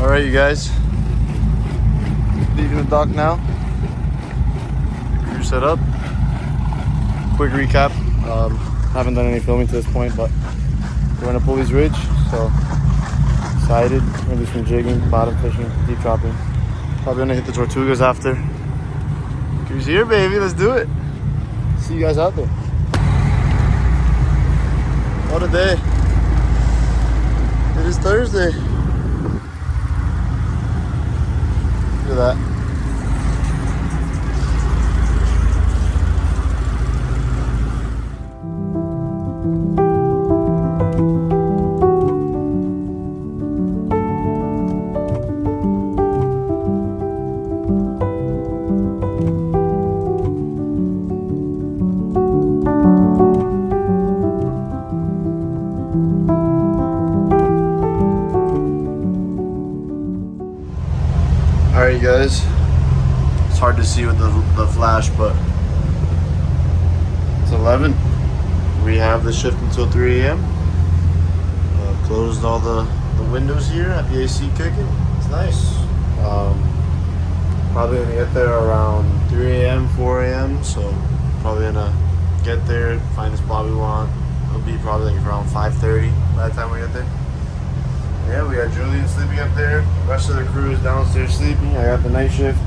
All right, you guys. Leaving the dock now. Crew set up. Quick recap. Haven't done any filming to this point, but we're in a Pulley's Ridge, so excited. We're gonna do some jigging, bottom fishing, deep chopping. Probably gonna hit the Tortugas after. Crew's here, baby. Let's do it. See you guys out there. What a day. It is Thursday. Look at that. Alright, you guys, it's hard to see with the flash, but it's 11. We have the shift until 3 a.m. Closed all the windows here, have the AC kicking. It's nice. Probably gonna get there around 3 a.m., 4 a.m. So probably gonna get there, find the spot we want. It'll be probably like around 5:30 by the time we get there. Yeah, we got Julian sleeping up there. The rest of the crew is downstairs sleeping. I got the night shift.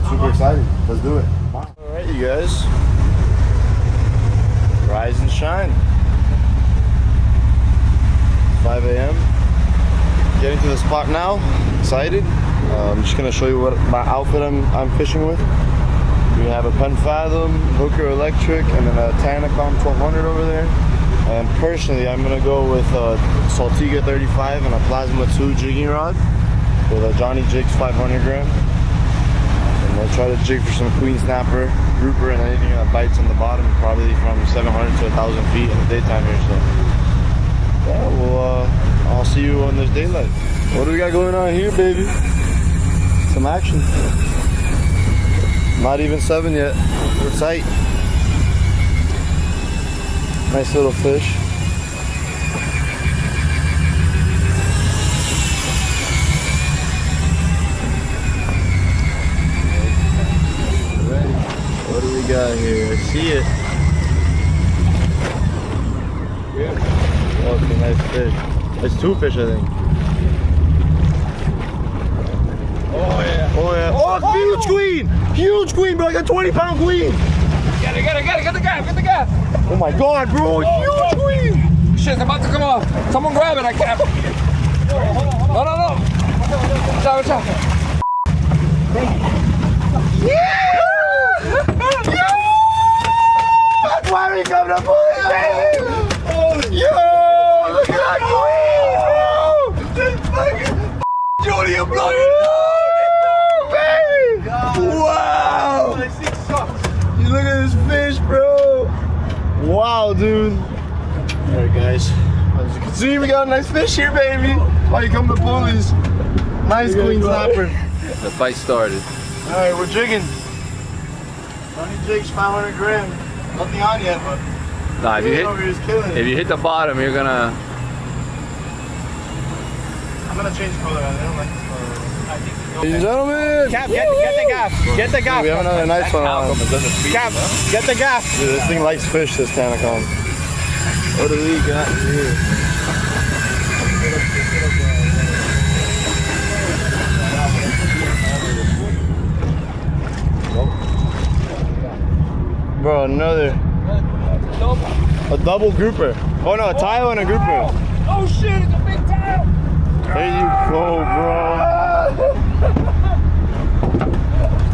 Super excited. Let's do it. Alright, you guys. Rise and shine. 5 a.m. Getting to the spot now. Excited. I'm just going to show you what my outfit I'm fishing with. We have a Penn Fathom, Hooker Electric, and then a Tanacom 1200 over there. And personally, I'm gonna go with a Saltiga 35 and a Plasma 2 jigging rod with a Johnny Jigs 500 gram. And we'll try to jig for some queen snapper, grouper, and anything that bites on the bottom, probably from 700 to 1,000 feet in the daytime here. So, yeah, well, I'll see you when there's daylight. What do we got going on here, baby? Some action. Not even 7 yet. We're tight. Nice little fish. Ready. What do we got here? I see it. Yeah. Oh, it's a nice fish. It's 2 fish, I think. Oh yeah. Oh yeah. Oh, huge queen! Huge queen, bro. I got 20-pound queen. Get the gaff. Oh my god, bro, huge queen! Shit, it's about to come off. Someone grab it, I can't. No. Watch out. Yeah! That's why we come to Pulley, baby! Oh, yo! Look at that queen, bro! This fucking Julian bloody baby! Wow! You look at this fish, bro! Wow, dude. Alright, guys. As you can see, we got a nice fish here, baby. Why you come to Pulley's? Nice queen snapper. The fight started. Alright, we're jigging. Johnny Jigs 500 gram. Nothing on yet, but Nah, if you hit the bottom, you're gonna. I'm gonna change color. I don't like this color. Ladies and gentlemen, Cap, get the gaff. Get the gaff. we have another nice one on. Cap, get the gaff. Dude, this thing likes fish, this Tanacom. What do we got here? Bro, another. A double grouper. Oh no, a tile and a grouper. Oh shit, it's a big tile. There you go, bro.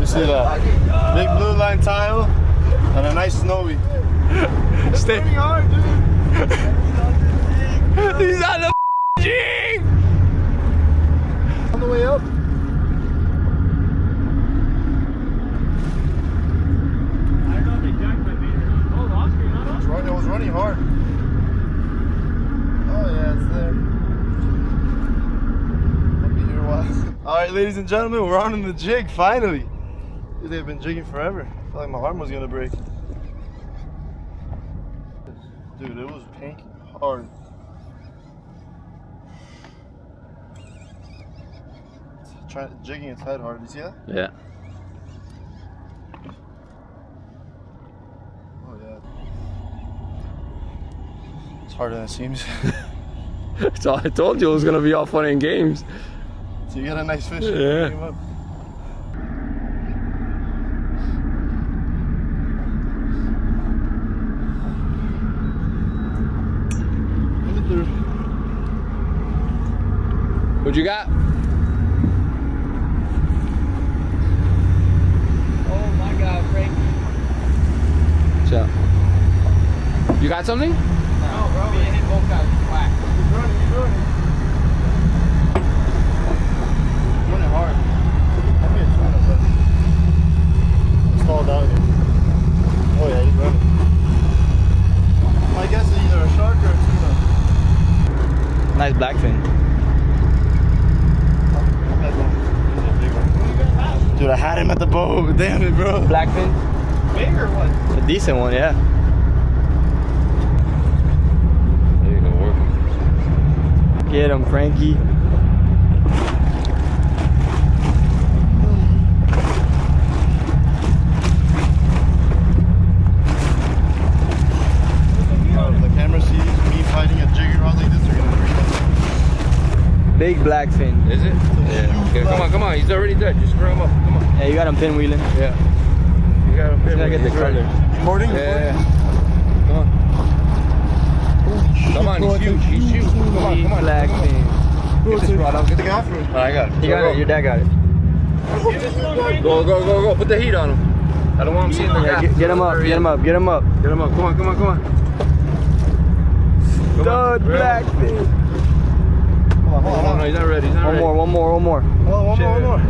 You see that? Big blue line tile and a nice snowy. Stay hard, dude. He's on the jig. On the way up. It was running hard. Oh yeah, it's there. I'll be here a while. Alright, ladies and gentlemen, we're on in the jig, finally. Dude, they've been jigging forever. I felt like my arm was gonna break. Dude, it was pink hard. jigging its head hard. You see that? Yeah. Oh yeah. It's harder than it seems. So I told you it was gonna be all fun and games. So you got a nice fish. Yeah. Bring him up. What you got? Oh my God, Frank. So, you got something? No, bro. Me and him both got whacked. He's running. Running hard. I mean, it's running, but stalled down here. Oh yeah, he's running. My guess is either a shark or a tuna. Nice blackfin. Dude, I had him at the boat. Damn it, bro. Blackfin? Big or what? A decent one, yeah. There you go, working. Get him, Frankie. If the camera sees me fighting a jiggy rod like this, they're gonna freak out. Big blackfin. Is it? Yeah. Okay, come on. He's already dead. Just throw him up. Come on. Yeah, you got him pinwheeling. Yeah. You got him. Gotta get the color. Morning? Yeah. Come on. Come on, he's huge. He's huge. Come on. Big blackfin. Get this rod out. Get The gaffer. Alright, I got it. You got it. Your dad got it. Go. Put the heat on him. I don't want him seeing the Yeah, gap. get him up. Get him up. Get him up. Get him up. Come on. Stud blackfin. Hold on. No, he's not ready. One more. One more.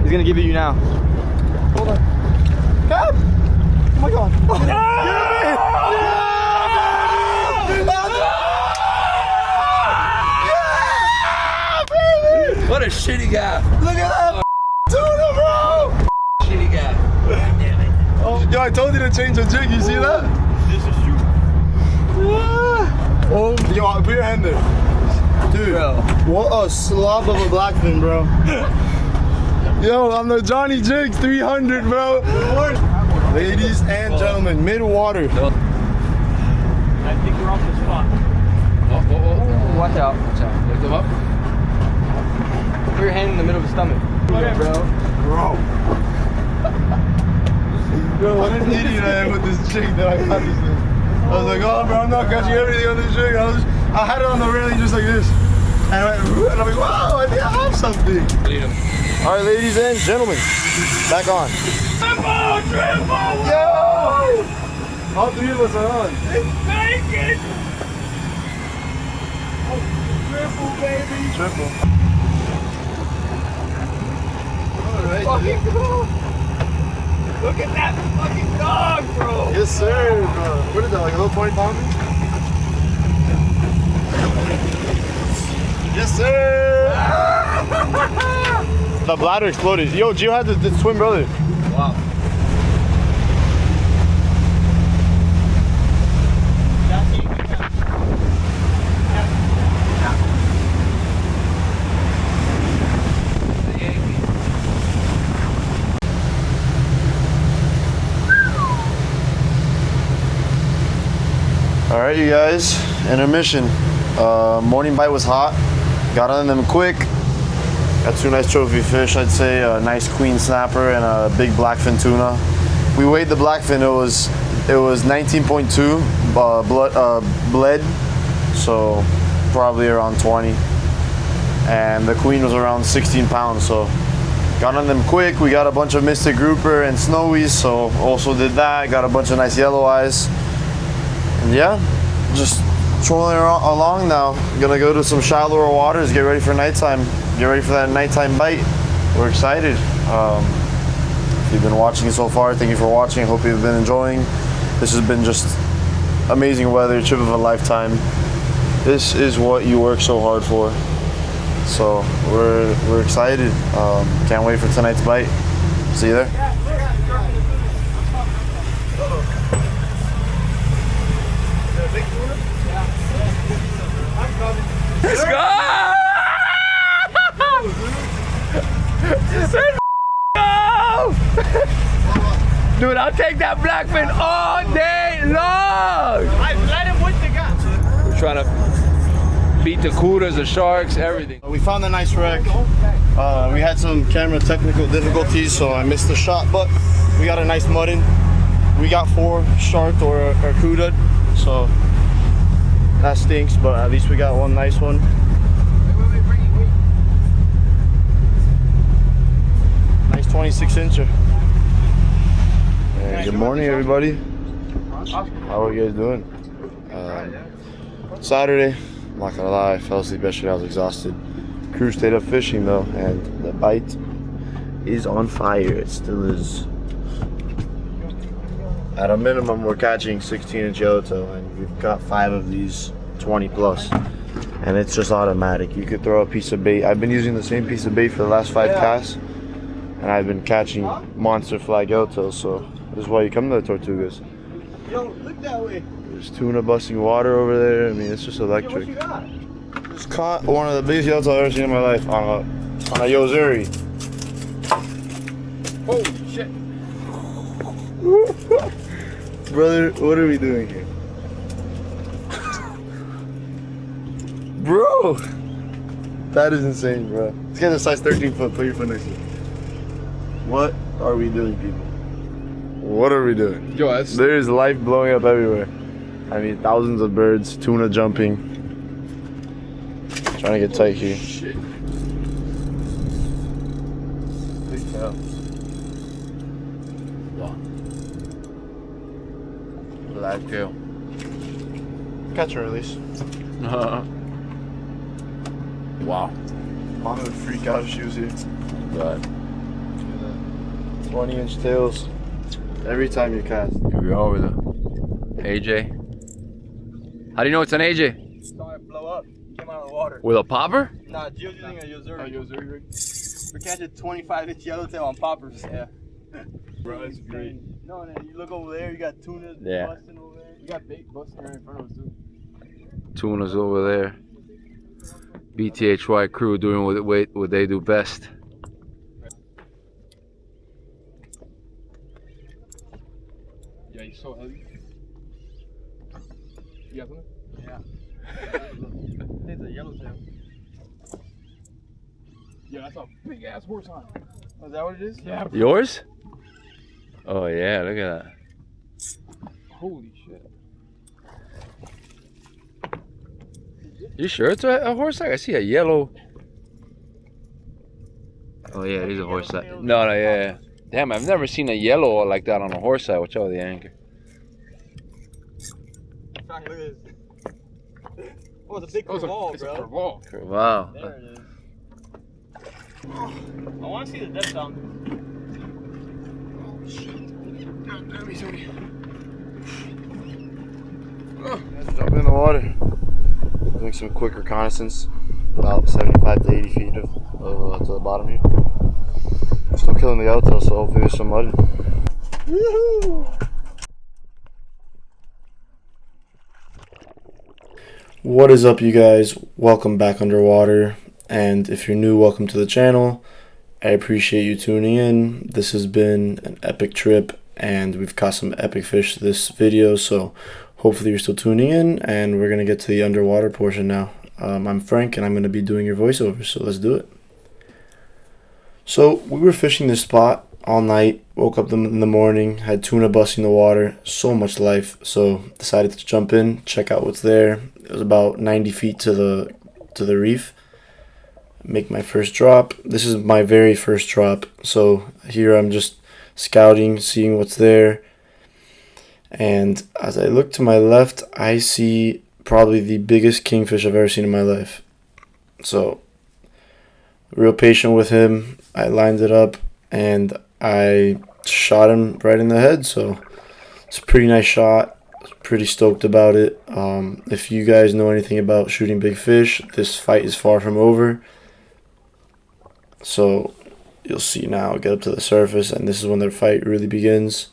He's gonna give it you now. Hold on. Cap! Oh my god. What a shitty guy. Look at that tuna, bro! Shitty guy. Damn it. Oh, yo, I told you to change the jig. You see that? This is true. Oh, yo, put your hand there. Dude, what a slob of a blackfin, bro. Yo, I'm the Johnny Jigs 300, bro. Ladies and gentlemen, mid-water. I think we're off the spot. Oh. Watch out. Lift him up. Put your hand in the middle of his stomach. Whatever. Bro. Yo, what an idiot I am with this jig that I got this thing. I was like, oh, bro, I'm not catching everything on this jig. I had it on the railing just like this. And I'm like, wow, I think I have something. Lead him. All right, ladies and gentlemen, back on. Triple! Yo! All three of us are on. It's bacon! Oh, triple, baby! Triple. All right. Fucking cool! Look at that fucking dog, bro! Yes, sir, bro. What is that, like a little 20 pounder? Yes, sir! The bladder exploded. Yo, Gio had the twin brother. Wow. All right, you guys, intermission. Morning bite was hot. Got on them quick. Got two nice trophy fish, I'd say a nice queen snapper and a big blackfin tuna. We weighed the blackfin, it was 19.2 bled, so probably around 20. And the queen was around 16 pounds, so got on them quick. We got a bunch of mystic grouper and snowies, so also did that. Got a bunch of nice yellow eyes. And yeah, just trolling along now. Gonna go to some shallower waters, get ready for nighttime. Get ready for that nighttime bite. We're excited. If you've been watching so far, thank you for watching. I hope you've been enjoying. This has been just amazing weather, trip of a lifetime. This is what you work so hard for. So we're excited. Can't wait for tonight's bite. See you there. Let's go! I'll take that blackfin all day long. I've let him with the gun. We're trying to beat the kudas, the sharks, everything. We found a nice wreck. We had some camera technical difficulties, so I missed the shot, but we got a nice mutton. We got 4 sharked or cuda, so that stinks, but at least we got one nice one. Nice 26-incher. Hey, good morning, everybody. How are you guys doing? Saturday, I'm not gonna lie, I fell asleep yesterday, I was exhausted. Crew stayed up fishing though, and the bite is on fire. It still is. At a minimum, we're catching 16-inch yellowtail, and we've got 5 of these 20 plus, and it's just automatic. You could throw a piece of bait. I've been using the same piece of bait for the last 5 casts, and I've been catching monster flag yellowtails. So this is why you come to the Tortugas. Yo, look that way. There's tuna busting water over there. I mean, it's just electric. Yo, what you got? Just caught one of the biggest yellowtails I've ever seen in my life on a Yozuri. Holy shit. Brother, what are we doing here? Bro! That is insane, bro. This guy's a size 13 foot. Put your foot next to it. What are we doing, people? What are we doing? Yo, that's... There's life blowing up everywhere. I mean, thousands of birds, tuna jumping. Trying to get tight here. Shit. Big tail. Live tail. Catch and release. Wow. On the freak out shoes here. God. 20-inch tails. Every time you cast. Here we are with a AJ. How do you know it's an AJ? Saw it blow up. Came out of the water. With a popper? Nah, Gio's using a Yozuri. Yozuri rig. We're catching 25-inch yellowtail on poppers. Yeah. Bro, that's great. No, man, you look over there, you got tunas Yeah. busting over there. We got bait busting right in front of us too. Tuna's over there. BTHY crew doing what they do best. Yeah, he's so heavy. You got something? Yeah. It's a yellowtail. Yeah, that's a big ass horse on. Oh, is that what it is? Yeah. Yours? Oh yeah, look at that. Holy shit. You sure it's a horse sack? I see a yellow. Oh yeah, it is a horse sack. No, yeah. Damn, I've never seen a yellow like that on a horse sack. Watch out the anchor. Look at this. Oh, it's a big curveball, It's bro. a curveball. Wow. There it is. I want to see the depth on Let's jump in the water. Doing some quick reconnaissance. About 75 to 80 feet to the bottom here. Still killing the yellowtail, so hopefully there's some mud. What is up, you guys? Welcome back underwater. And if you're new, welcome to the channel. I appreciate you tuning in. This has been an epic trip, and we've caught some epic fish this video, so hopefully you're still tuning in, and we're going to get to the underwater portion now. I'm Frank, and I'm going to be doing your voiceover, so let's do it. So we were fishing this spot all night, woke up in the morning, had tuna busting the water, so much life, so decided to jump in, check out what's there. It was about 90 feet to the reef. Make my first drop. This is my very first drop, so here I'm just scouting, seeing what's there. And as I look to my left, I see probably the biggest kingfish I've ever seen in my life. So real patient with him. I lined it up and I shot him right in the head, so it's a pretty nice shot. Pretty stoked about it. If you guys know anything about shooting big fish, this fight is far from over. So you'll see now, get up to the surface, and this is when the fight really begins.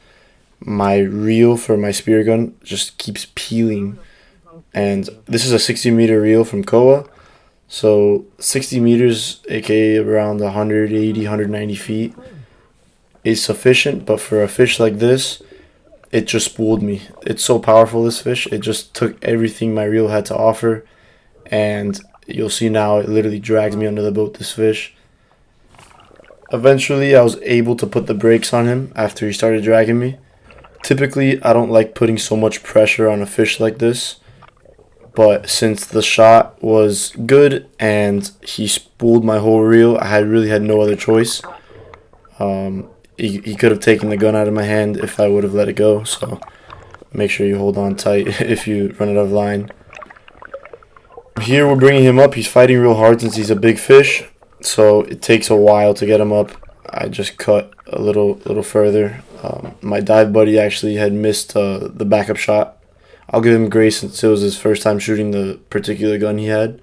My reel for my spear gun just keeps peeling, and this is a 60-meter reel from Koa, so 60 meters, aka around 180, 190 feet. is sufficient, but for a fish like this, it just spooled me. It's so powerful, this fish. It just took everything my reel had to offer, and you'll see now it literally drags me under the boat, this fish. Eventually, I was able to put the brakes on him after he started dragging me. Typically, I don't like putting so much pressure on a fish like this, but since the shot was good and he spooled my whole reel, I really had no other choice. He could have taken the gun out of my hand if I would have let it go, so make sure you hold on tight if you run out of line. Here we're bringing him up. He's fighting real hard since he's a big fish, so it takes a while to get him up. I just cut a little further. My dive buddy actually had missed the backup shot. I'll give him grace since it was his first time shooting the particular gun he had.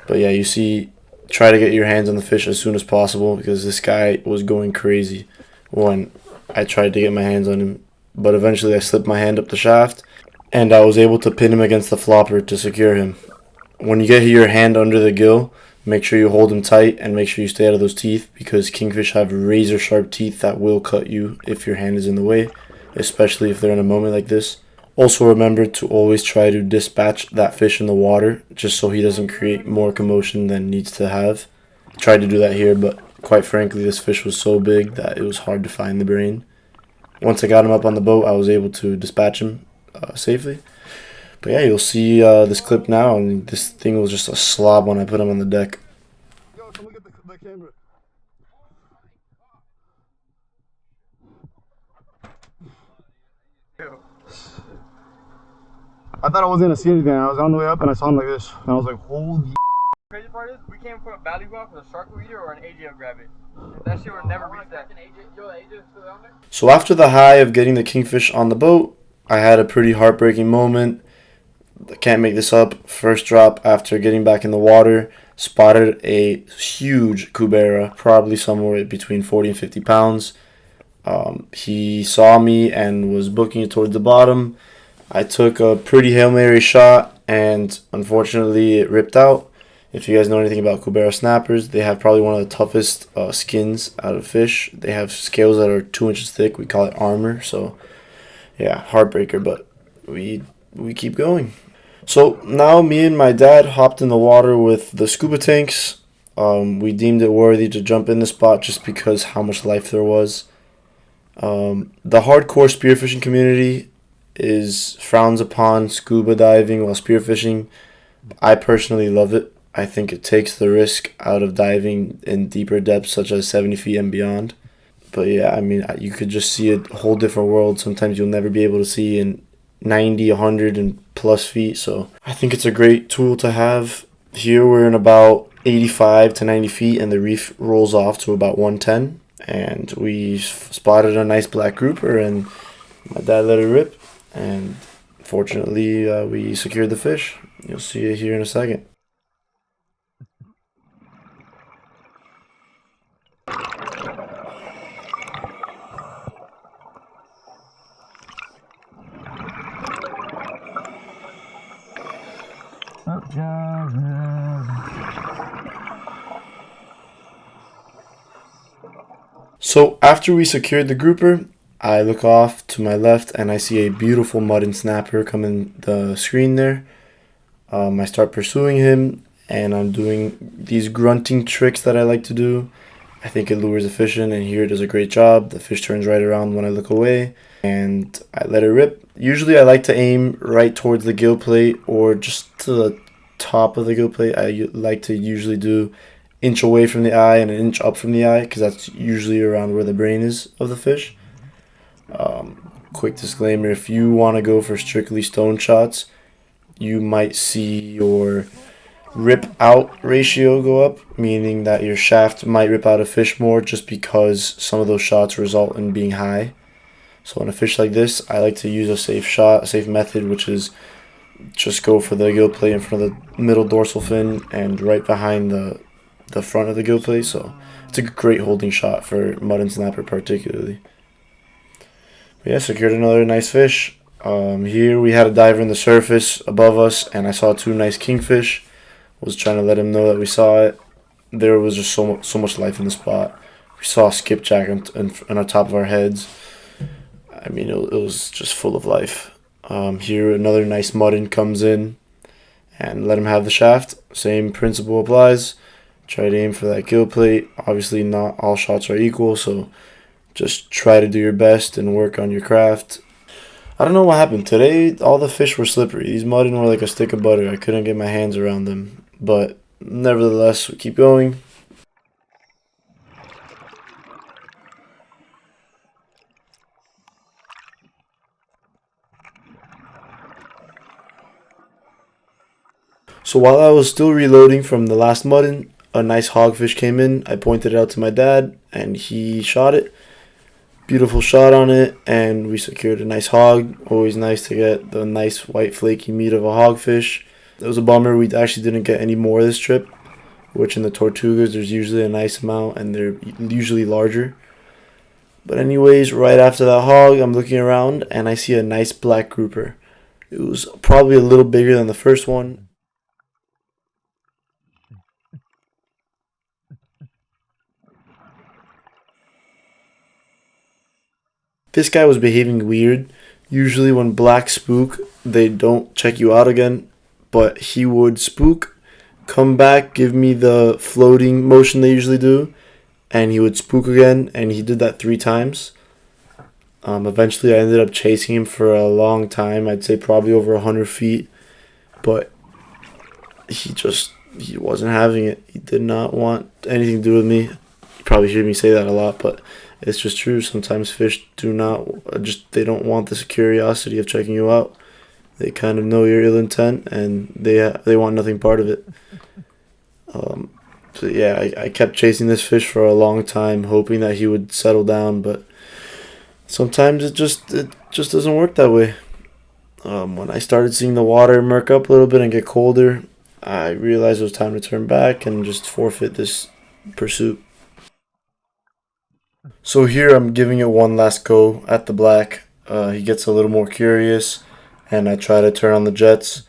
But yeah, you see, try to get your hands on the fish as soon as possible, because this guy was going crazy when I tried to get my hands on him. But eventually I slipped my hand up the shaft, and I was able to pin him against the flopper to secure him. When you get your hand under the gill, make sure you hold him tight and make sure you stay out of those teeth, because kingfish have razor sharp teeth that will cut you if your hand is in the way, especially if they're in a moment like this. Also remember to always try to dispatch that fish in the water, just so he doesn't create more commotion than needs to have. Tried to do that here, but quite frankly this fish was so big that it was hard to find the brain. Once I got him up on the boat, I was able to dispatch him safely. But yeah, you'll see this clip now, and this thing was just a slob when I put him on the deck. Yo, come look at the camera. I thought I wasn't gonna see anything. I was on the way up and I saw him like this, and I was like, holy. Crazy part is, we can't put a belly rock with a shark eater or an AJ will grab it. That shit would never reach that. So after the high of getting the kingfish on the boat, I had a pretty heartbreaking moment. I can't make this up. First drop after getting back in the water, spotted a huge cubera, probably somewhere between 40 and 50 pounds. He saw me and was booking it towards the bottom. I took a pretty Hail Mary shot, and unfortunately it ripped out. If you guys know anything about cubera snappers, they have probably one of the toughest skins out of fish. They have scales that are 2 inches thick. We call it armor. So yeah, heartbreaker, but we keep going. So now me and my dad hopped in the water with the scuba tanks. We deemed it worthy to jump in the spot just because how much life there was. The hardcore spearfishing community frowns upon scuba diving while spearfishing. I personally love it. I think it takes the risk out of diving in deeper depths such as 70 feet and beyond. But yeah, I mean, you could just see a whole different world. Sometimes you'll never be able to see in 90, 100 and plus feet. So I think it's a great tool to have. Here we're in about 85 to 90 feet and the reef rolls off to about 110. And we spotted a nice black grouper and my dad let it rip. And fortunately, we secured the fish. You'll see it here in a second. So after we secured the grouper, I look off to my left and I see a beautiful Mutton Snapper come in the screen there. I start pursuing him and I'm doing these grunting tricks that I like to do. I think it lures the fish in, and here it does a great job. The fish turns right around when I look away and I let it rip. Usually I like to aim right towards the gill plate or just to the top of the gill plate. I like to usually do inch away from the eye and an inch up from the eye, because that's usually around where the brain is of the fish. Quick disclaimer, if you want to go for strictly stone shots, you might see your rip out ratio go up, meaning that your shaft might rip out a fish more just because some of those shots result in being high. So on a fish like this, I like to use a safe method, which is just go for the gill plate in front of the middle dorsal fin and right behind the front of the gill plate. So it's a great holding shot for Mutton Snapper particularly. But yeah, secured another nice fish. Here we had a diver in the surface above us and I saw two nice kingfish. Was trying to let him know that we saw it. There was just so much life in the spot. We saw a skipjack on top of our heads. I mean, it was just full of life. Here, another nice mutton comes in, and let him have the shaft. Same principle applies. Try to aim for that gill plate. Obviously, not all shots are equal, so just try to do your best and work on your craft. I don't know what happened. Today, all the fish were slippery. These mutton were like a stick of butter. I couldn't get my hands around them. But nevertheless, we keep going. So while I was still reloading from the last mutton, a nice hogfish came in. I pointed it out to my dad, and he shot it. Beautiful shot on it, and we secured a nice hog. Always nice to get the nice white flaky meat of a hogfish. It was a bummer we actually didn't get any more this trip, which in the Tortugas there's usually a nice amount, and they're usually larger. But anyways, right after that hog, I'm looking around, and I see a nice black grouper. It was probably a little bigger than the first one. This guy was behaving weird. Usually when black spook, they don't check you out again. But he would spook, come back, give me the floating motion they usually do. And he would spook again, and he did that 3 times. Eventually I ended up chasing him for a long time. I'd say probably over 100 feet. But he wasn't having it. He did not want anything to do with me. You probably hear me say that a lot, but it's just true. Sometimes fish they don't want this curiosity of checking you out. They kind of know your ill intent, and they want nothing part of it. So yeah, I kept chasing this fish for a long time, hoping that he would settle down, but sometimes it just doesn't work that way. When I started seeing the water murk up a little bit and get colder, I realized it was time to turn back and just forfeit this pursuit. So here I'm giving it one last go at the black. He gets a little more curious, and I try to turn on the jets,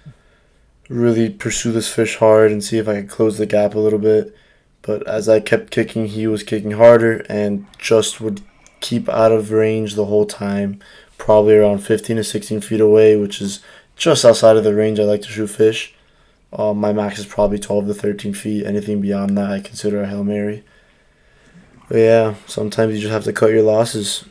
really pursue this fish hard and see if I could close the gap a little bit. But as I kept kicking, he was kicking harder and just would keep out of range the whole time, probably around 15 to 16 feet away, which is just outside of the range I like to shoot fish. My max is probably 12 to 13 feet. Anything beyond that I consider a Hail Mary. But yeah, sometimes you just have to cut your losses.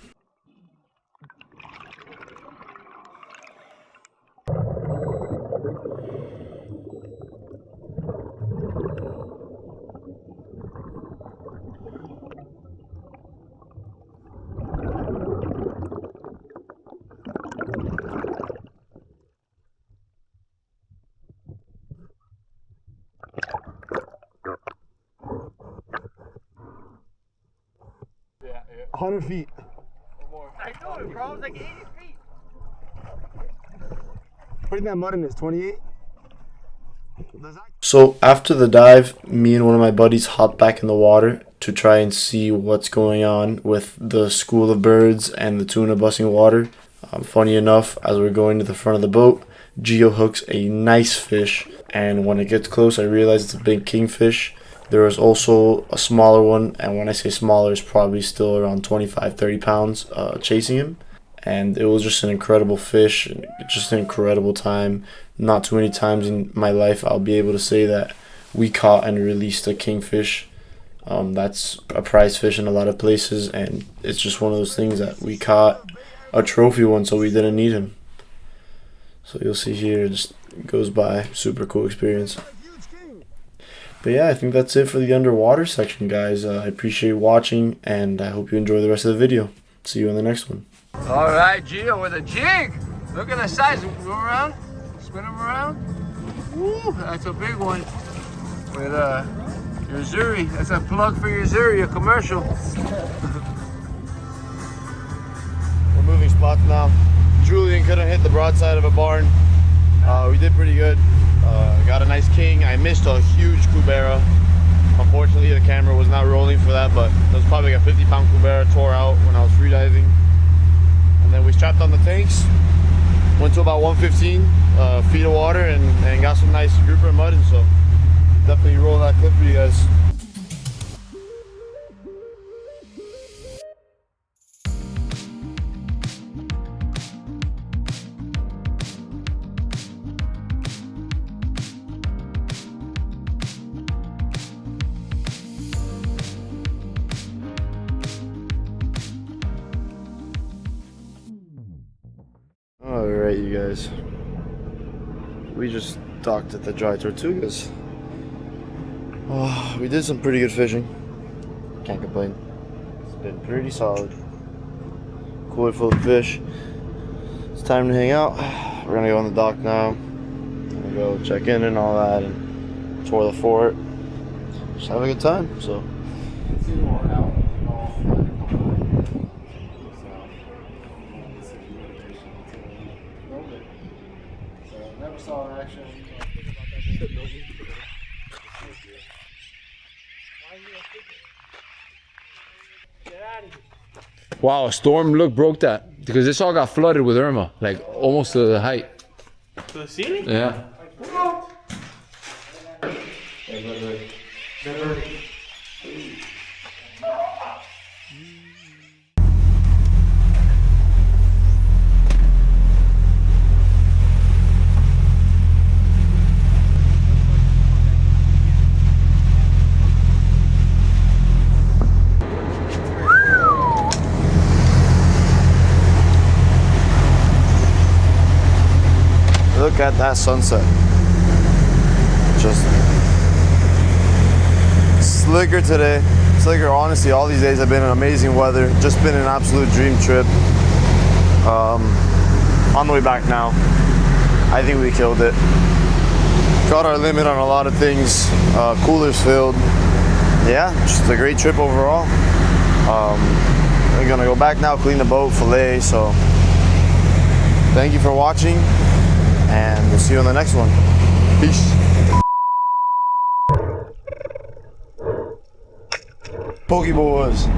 Yeah. 100 feet. I know it, bro. It's like 80 feet. What do you think that mutton is, 28? So after the dive, me and one of my buddies hopped back in the water to try and see what's going on with the school of birds and the tuna busting water. Funny enough, as we're going to the front of the boat, Geo hooks a nice fish, and when it gets close I realize it's a big kingfish. There was also a smaller one, and when I say smaller, it's probably still around 25-30 pounds chasing him. And it was just an incredible fish, and just an incredible time. Not too many times in my life I'll be able to say that we caught and released a kingfish. That's a prize fish in a lot of places, and it's just one of those things that we caught a trophy one, so we didn't need him. So you'll see here, it just goes by. Super cool experience. But yeah, I think that's it for the underwater section, guys. I appreciate watching, and I hope you enjoy the rest of the video. See you in the next one. All right, Gio with a jig. Look at the size. Go around, spin them around. Woo, that's a big one. With your Zuri. That's a plug for your Zuri, a commercial. We're moving spots now. Julian couldn't hit the broadside of a barn. We did pretty good. Got a nice king. I missed a huge cubera. Unfortunately, the camera was not rolling for that, but it was probably like a 50-pound cubera tore out when I was freediving. And then we strapped on the tanks, went to about 115 feet of water, and got some nice grouper and mutton. So definitely roll that clip for you guys. Alright, you guys. We just docked at the Dry Tortugas. Oh, we did some pretty good fishing. Can't complain. It's been pretty solid. Cooler full of fish. It's time to hang out. We're gonna go on the dock now. Gonna go check in and all that and tour the fort. Just have a good time, so. Never saw an action. Wow, a storm look broke that because this all got flooded with Irma, like almost to the height. To the ceiling? Yeah. Look at that sunset. Just slicker today. Slicker, honestly, all these days have been an amazing weather. Just been an absolute dream trip. On the way back now, I think we killed it. Got our limit on a lot of things. Coolers filled. Yeah, just a great trip overall. We're gonna go back now, clean the boat, fillet. So thank you for watching, and we'll see you on the next one. Peace. Pokeboys.